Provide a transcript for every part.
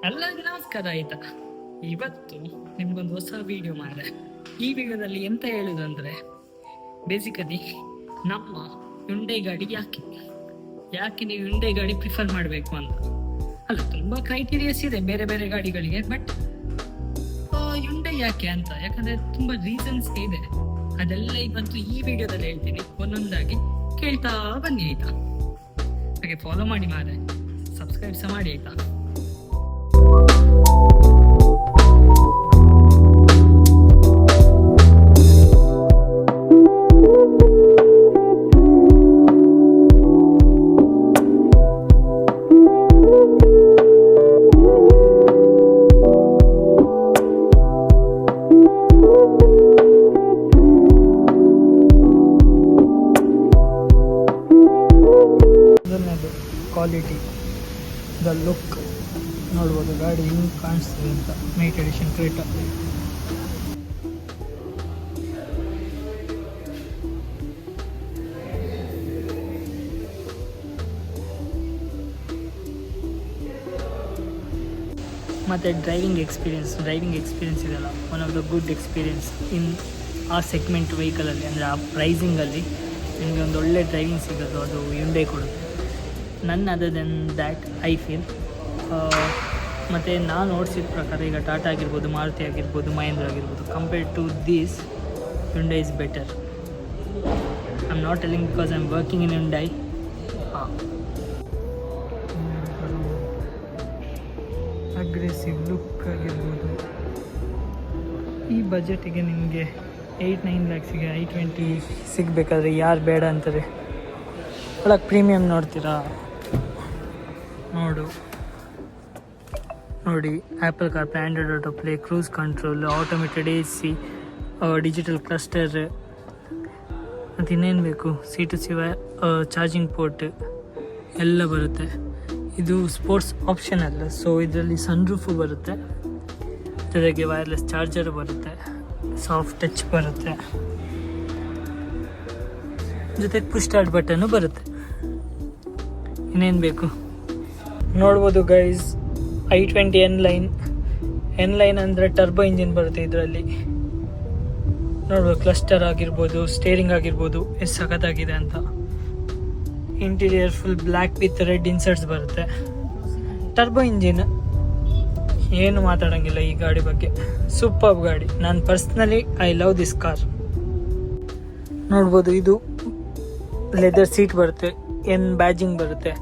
ಎಲ್ಲರಿಗೂ ನಮಸ್ಕಾರ ಆಯ್ತಾ. ಇವತ್ತು ನಿಮ್ಗೊಂದು ಹೊಸ ವಿಡಿಯೋ ಮಾಡಿದೆ. ಈ ವಿಡಿಯೋದಲ್ಲಿ ಎಂತ ಹೇಳುದಂದ್ರೆ ಬೇಸಿಕಲಿ ನಮ್ಮ Hyundai ಗಾಡಿ ಯಾಕೆ ನೀವು Hyundai ಗಾಡಿ ಪ್ರಿಫರ್ ಮಾಡಬೇಕು ಅಂತ. ಅಲ್ಲ, ತುಂಬಾ ಕ್ರೈಟೀರಿಯಾಸ್ ಇದೆ ಬೇರೆ ಬೇರೆ ಗಾಡಿಗಳಿಗೆ, ಬಟ್ Hyundai ಯಾಕೆ ಅಂತ, ಯಾಕಂದ್ರೆ ತುಂಬಾ ರೀಸನ್ಸ್ ಇದೆ. ಅದೆಲ್ಲ ಇವತ್ತು ಈ ವಿಡಿಯೋದಲ್ಲಿ ಹೇಳ್ತೀನಿ, ಒಂದೊಂದಾಗಿ ಕೇಳ್ತಾ ಬನ್ನಿ ಆಯ್ತಾ. ಹಾಗೆ ಫಾಲೋ ಮಾಡಿ ಮಾರೆ, ಸಬ್ಸ್ಕ್ರೈಬ್ ಸಹ ಮಾಡಿ ಆಯ್ತಾ. ಕ್ವಾಲಿಟಿ, ದ ಲುಕ್ ನೋಡ್ಬೋದು ಗಾಡಿ ಹಿಂಗೆ ಕಾಣಿಸ್ತದೆ ಅಂತ. Night edition Creta. ಮತ್ತು ಡ್ರೈವಿಂಗ್ ಎಕ್ಸ್ಪೀರಿಯನ್ಸ್ ಇದೆಲ್ಲ one of the good experience in ಆ ಸೆಗ್ಮೆಂಟ್ ವೆಹಿಕಲಲ್ಲಿ, ಅಂದರೆ ಆ ಪ್ರೈಸಿಂಗಲ್ಲಿ ನಿಮಗೆ ಒಂದು ಒಳ್ಳೆ ಡ್ರೈವಿಂಗ್ ಸಿಗೋದು ಅದು Hyundai ಕೊಡುತ್ತೆ. None other than that I feel. ಮತ್ತು ನಾನು ಓಡಿಸಿದ ಪ್ರಕಾರ ಈಗ ಟಾಟಾ ಆಗಿರ್ಬೋದು, ಮಾರುತಿ ಆಗಿರ್ಬೋದು, ಮಹೇಂದ್ರ ಆಗಿರ್ಬೋದು, compared to these Hyundai is better. I am not telling because I am working in Hyundai. Aggressive look ಆಗಿರ್ಬೋದು. ಈ ಬಜೆಟಿಗೆ ನಿಮಗೆ 8-9 ಲ್ಯಾಕ್ಸಿಗೆ i20 ಸಿಗಬೇಕಾದ್ರೆ ಯಾರು ಬೇಡ ಅಂತಾರೆ. ಒಳಗೆ ಪ್ರೀಮಿಯಮ್ ನೋಡ್ತೀರಾ, ನೋಡಿ apple CarPlay, Android auto play, cruise control, automated AC, digital cluster, ಮತ್ತು ಇನ್ನೇನು ಬೇಕು, C2C ಚಾರ್ಜಿಂಗ್ ಪೋರ್ಟ್ ಎಲ್ಲ ಬರುತ್ತೆ. ಇದು ಸ್ಪೋರ್ಟ್ಸ್ ಆಪ್ಷನಲ್, ಸೊ ಇದರಲ್ಲಿ ಸನ್ರೂಫು ಬರುತ್ತೆ, ಜೊತೆಗೆ ವೈರ್ಲೆಸ್ ಚಾರ್ಜರ್ ಬರುತ್ತೆ, ಸಾಫ್ಟ್ ಟಚ್ ಬರುತ್ತೆ, ಜೊತೆಗೆ ಪುಷ್ ಸ್ಟಾರ್ಟ್ ಬಟನ್ನು ಬರುತ್ತೆ. ಇನ್ನೇನು ಬೇಕು ನೋಡ್ಬೋದು ಗೈಸ್. i20 ಎನ್ ಲೈನ್ ಅಂದರೆ ಟರ್ಬೋ ಇಂಜಿನ್ ಬರುತ್ತೆ ಇದರಲ್ಲಿ. ನೋಡ್ಬೋದು ಕ್ಲಸ್ಟರ್ ಆಗಿರ್ಬೋದು, ಸ್ಟೇರಿಂಗ್ ಆಗಿರ್ಬೋದು, ಎಷ್ಟು ಸಖತ್ತಾಗಿದೆ ಅಂತ. Interior full black with red inserts ಬರುತ್ತೆ. ಟರ್ಬೋ ಇಂಜಿನ್ ಏನು ಮಾತಾಡೋಂಗಿಲ್ಲ ಈ ಗಾಡಿ ಬಗ್ಗೆ. ಸೂಪರ್ ಗಾಡಿ. ನಾನು personally I love this car. ನೋಡ್ಬೋದು, ಇದು ಲೆದರ್ ಸೀಟ್ ಬರುತ್ತೆ, ಎನ್ ಬ್ಯಾಜಿಂಗ್ ಬರುತ್ತೆ,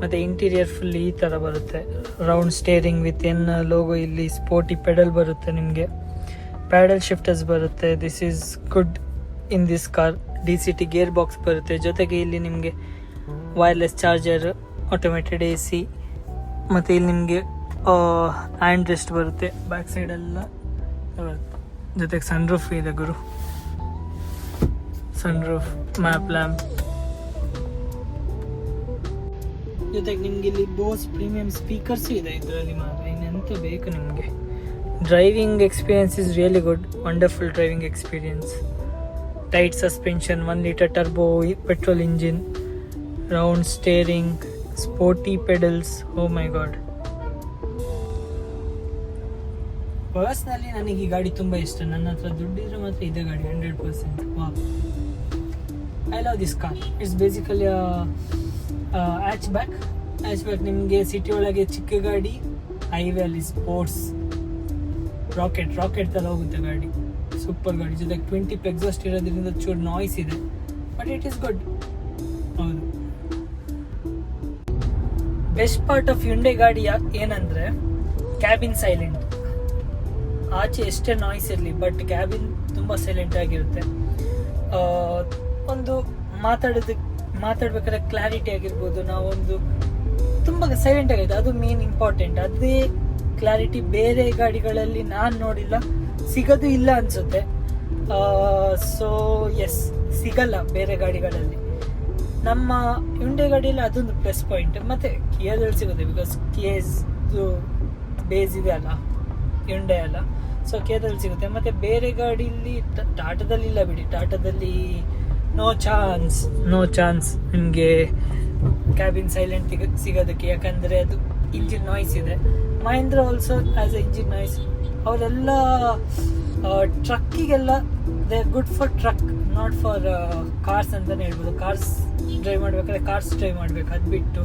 ಮತ್ತು ಇಂಟೀರಿಯರ್ ಫುಲ್ ಈ ಥರ ಬರುತ್ತೆ. Round steering with N logo. ಇಲ್ಲಿ ಸ್ಪೋರ್ಟಿ ಪೆಡಲ್ ಬರುತ್ತೆ ನಿಮಗೆ, ಪ್ಯಾಡಲ್ ಶಿಫ್ಟರ್ಸ್ ಬರುತ್ತೆ. This is good in this car. DCT gear box ಬರುತ್ತೆ, ಜೊತೆಗೆ ಇಲ್ಲಿ ನಿಮಗೆ ವೈರ್ಲೆಸ್ ಚಾರ್ಜರ್, ಆಟೋಮೇಟೆಡ್ AC, ಮತ್ತು ಇಲ್ಲಿ ನಿಮಗೆ ಹ್ಯಾಂಡ್ ರೆಸ್ಟ್ ಬರುತ್ತೆ. ಬ್ಯಾಕ್ ಸೈಡೆಲ್ಲ ಬರುತ್ತೆ, ಜೊತೆಗೆ ಸನ್ರೂಫ್ ಇದೆ ಗುರು. ಸನ್ರೂಫ್, ಮ್ಯಾಪ್ ಲ್ಯಾಂಪ್, ಜೊತೆಗೆ ನಿಮ್ಗೆ ಇಲ್ಲಿ ಬೋಸ್ ಪ್ರೀಮಿಯಂ ಸ್ಪೀಕರ್ಸ್ ಇದೆ ಇದರಲ್ಲಿ. ಮಾತ್ರ ಇನ್ನೆಂತ ಬೇಕು ನಿಮಗೆ. Driving experience is really good, wonderful driving experience. Tight suspension, 1 litre turbo petrol engine, round steering, sporty pedals. Oh my god, personally ನನಗೆ ಈ ಗಾಡಿ ತುಂಬ ಇಷ್ಟ. ನನ್ನ ಹತ್ರ ದುಡ್ಡಿದ್ರೆ ಮಾತ್ರ ಇದೇ ಗಾಡಿ 100%. Wow, I love this car. It's basically hatch back. ನಿಮಗೆ ಸಿಟಿ ಒಳಗೆ ಚಿಕ್ಕ ಗಾಡಿ, ಹೈವೇ ಅಲ್ಲಿ ಸ್ಪೋರ್ಟ್ಸ್ ರಾಕೆಟ್ ಥರ ಹೋಗುತ್ತೆ ಗಾಡಿ. ಸೂಪರ್ ಗಾಡಿ. ಜೊತೆಗೆ 20 ಎಕ್ಸಾಸ್ಟ್ ಇರೋದ್ರಿಂದ ಚೂರು ನಾಯ್ಸ್ ಇದೆ, ಬಟ್ ಇಟ್ ಈಸ್ ಗುಡ್. ಹೌದು, ಬೆಸ್ಟ್ ಪಾರ್ಟ್ ಆಫ್ Hyundai ಗಾಡಿ ಏನಂದರೆ ಕ್ಯಾಬಿನ್ ಸೈಲೆಂಟ್. ಆಚೆ ಎಷ್ಟೇ ನಾಯ್ಸ್ ಇರಲಿ, ಬಟ್ ಕ್ಯಾಬಿನ್ ತುಂಬ ಸೈಲೆಂಟ್ ಆಗಿರುತ್ತೆ. ಒಂದು ಮಾತಾಡ್ಬೇಕಾದ್ರೆ ಕ್ಲಾರಿಟಿ ಆಗಿರ್ಬೋದು, ನಾವೊಂದು ತುಂಬ ಸೈಲೆಂಟ್ ಆಗಿದೆ, ಅದು ಮೇನ್ ಇಂಪಾರ್ಟೆಂಟ್. ಅದೇ ಕ್ಲಾರಿಟಿ ಬೇರೆ ಗಾಡಿಗಳಲ್ಲಿ ನಾನು ನೋಡಿಲ್ಲ, ಸಿಗೋದು ಇಲ್ಲ ಅನಿಸುತ್ತೆ. ಸೊ ಎಸ್, ಸಿಗಲ್ಲ ಬೇರೆ ಗಾಡಿಗಳಲ್ಲಿ. ನಮ್ಮ Hyundai ಗಾಡಿಯಲ್ಲಿ ಅದೊಂದು ಪ್ಲಸ್ ಪಾಯಿಂಟ್. ಮತ್ತು ಕಿಯಾದಲ್ಲಿ ಸಿಗುತ್ತೆ, ಬಿಕಾಸ್ ಕಿಯಾದು ಬೇಸ್ ಇದೆ ಅಲ್ಲ, Hyundai ಅಲ್ಲ, ಸೊ ಕಿಯಾದಲ್ಲಿ ಸಿಗುತ್ತೆ. ಮತ್ತು ಬೇರೆ ಗಾಡಿಯಲ್ಲಿ ಟಾಟಾದಲ್ಲಿ ಇಲ್ಲ ಬಿಡಿ, ಟಾಟಾದಲ್ಲಿ ನೋ ಚಾನ್ಸ್ ನಿಮಗೆ ಕ್ಯಾಬಿನ್ ಸೈಲೆಂಟ್ ಸಿಗೋದಕ್ಕೆ. ಯಾಕಂದರೆ ಅದು ಇಂಜಿನ್ ನಾಯ್ಸ್ ಇದೆ. Mahindra also as a engine nice. ಅವರೆಲ್ಲ ಟ್ರಕ್ಕಿಗೆಲ್ಲ they are good for truck, not for cars ಅಂತಲೇ ಹೇಳ್ಬೋದು. ಕಾರ್ಸ್ ಡ್ರೈವ್ ಮಾಡ್ಬೇಕಾದ್ರೆ ಕಾರ್ಸ್ ಡ್ರೈವ್ ಮಾಡಬೇಕು, ಅದು ಬಿಟ್ಟು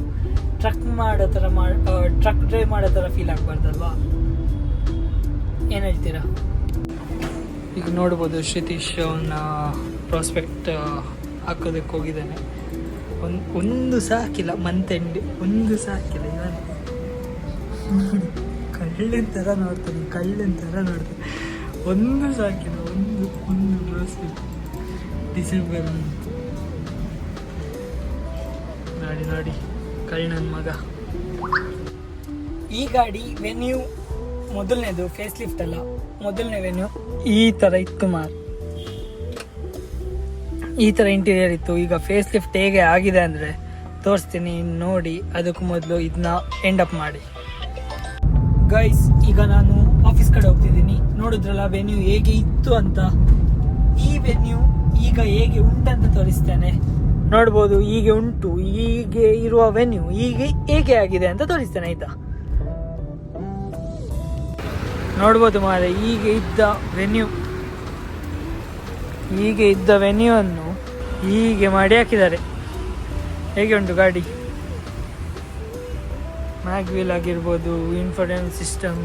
ಟ್ರಕ್ ಡ್ರೈವ್ ಮಾಡೋ ಥರ ಫೀಲ್ ಆಗಬಾರ್ದಲ್ವಾ? ಏನು ಹೇಳ್ತೀರಾ? ಈಗ ನೋಡ್ಬೋದು ಶ್ರುತೀಶ್ ಅವನ ಪ್ರಾಸ್ಪೆಕ್ಟ್ ಹಾಕೋದಕ್ಕೆ ಹೋಗಿದ್ದಾನೆ. ಒಂದು ಸಾಕಿಲ್ಲ, ಮಂತ್ ಎಂಡ್ ಒಂದು ಸಾಕಿಲ್ಲ. ಇವನು ಕಳ್ಳನ ಥರ ನೋಡ್ತಾನೆ. ಒಂದು ಸಾಕಿಲ್ಲ, ಒಂದು ಪ್ರಾಸ್ಪೆಕ್ಟ್. ಡಿಸೆಂಬರ್ ನೋಡಿ ಕಳ್ಳನ ಮಗ. ಈ ಗಾಡಿ ವೆನ್ಯೂ ಮೊದಲನೇದು, ಫೇಸ್ ಲಿಫ್ಟ್ ಅಲ್ಲ, ಮೊದಲನೇ ವೆನ್ಯೂ ಈ ಥರ ಇತ್ತು ಈ ಥರ ಇಂಟೀರಿಯರ್ ಇತ್ತು. ಈಗ ಫೇಸ್ ಲಿಫ್ಟ್ ಹೇಗೆ ಆಗಿದೆ ಅಂದರೆ ತೋರಿಸ್ತೀನಿ ನೋಡಿ. ಅದಕ್ಕೂ ಮೊದಲು ಇದನ್ನ ಎಂಡ್ ಅಪ್ ಮಾಡಿ. ಗೈಸ್, ಈಗ ನಾನು ಆಫೀಸ್ ಕಡೆ ಹೋಗ್ತಿದ್ದೀನಿ. ನೋಡಿದ್ರಲ್ಲ ವೆನ್ಯೂ ಹೇಗೆ ಇತ್ತು ಅಂತ. ಈ ವೆನ್ಯೂ ಈಗ ಹೇಗೆ ಉಂಟಂತ ತೋರಿಸ್ತೇನೆ. ನೋಡ್ಬೋದು ಹೀಗೆ ಉಂಟು. ಹೀಗೆ ಇರುವ ವೆನ್ಯೂ ಹೀಗೆ ಹೇಗೆ ಆಗಿದೆ ಅಂತ ತೋರಿಸ್ತೇನೆ, ಆಯ್ತಾ? ನೋಡ್ಬೋದು ಮಾರೆ, ಹೀಗೆ ಇದ್ದ ವೆನ್ಯೂ ಅನ್ನು ಹೀಗೆ ಮಾಡಿ ಹಾಕಿದ್ದಾರೆ. ಹೇಗೆ ಉಂಟು ಗಾಡಿ? ಮ್ಯಾಗ್ವೀಲ್ ಆಗಿರ್ಬೋದು, ಇನ್ಫೋಟೈನ್ಮೆಂಟ್ ಸಿಸ್ಟಮ್,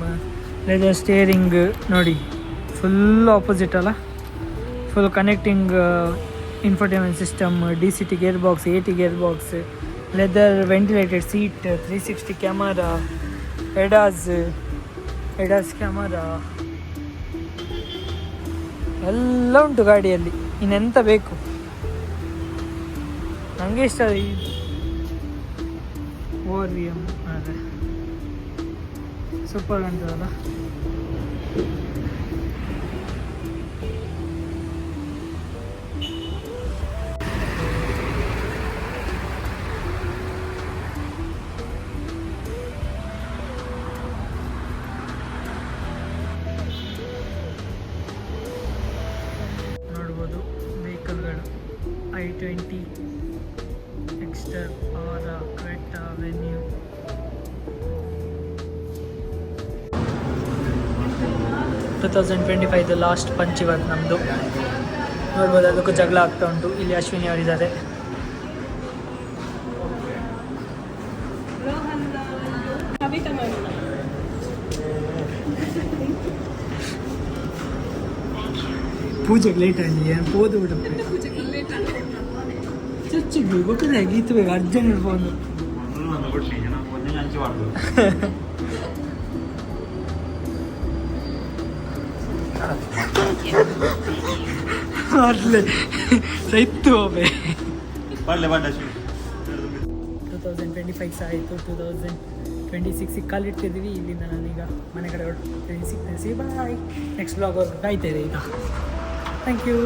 ಲೆದರ್ ಸ್ಟೇರಿಂಗ್ ನೋಡಿ, ಫುಲ್ ಆಪೋಸಿಟ್ ಅಲ್ಲ, full connecting infotainment system, DCT gearbox, AT gearbox, leather ventilated seat, 360 camera, ADAS camera ಎಲ್ಲ ಉಂಟು ಗಾಡಿಯಲ್ಲಿ. ಇನ್ನೆಂತ ಬೇಕು? ನನಗೆ ಇಷ್ಟ ORVM. ಅದೇ ಸೂಪರ್ ಅಂತದಲ್ಲ. ನೋಡ್ಬೋದು ವೆಹಿಕಲ್ಗಳು, i20, Exter, Aura, Creta, Venue. To 2025 last Punch ಇವತ್ತು ನಮ್ಮದು. ನೋಡ್ಬೋದು ಅದಕ್ಕೂ ಜಗಳ ಆಗ್ತಾ ಉಂಟು. ಇಲ್ಲಿ ಅಶ್ವಿನಿ ಅವರಿದ್ದಾರೆ. ಪೂಜೆಗೆ ಲೇಟ್ ಆಗಿದೆ, ಓದು ಬಿಡುತ್ತೆ. ಚರ್ಚಿಗೆ ಗೊತ್ತಿದೆ, ಗೀತು ಬೇಕು, ಅರ್ಜೆಂಟ್ ಫೋನು. ಅರ್ಲೆ ಸೈತ್ತು ಹೋಗ್ಬೇ. 2025 ಆಯಿತು, 2026 ಕಾಲಿಟ್ಟಿದ್ದೀವಿ. ಇಲ್ಲಿಂದ ನಾನೀಗ ಮನೆ ಕಡೆ ಹೊರಡ್ತೀನಿ. ಸಿಗ್ತೀನಿ. ಬಾಯ್. ನೆಕ್ಸ್ಟ್ ಬ್ಲಾಗ್ ಅವ್ರಿಗೆ ಕಾಯ್ತಾ ಇದೆ ಈಗ. Thank you.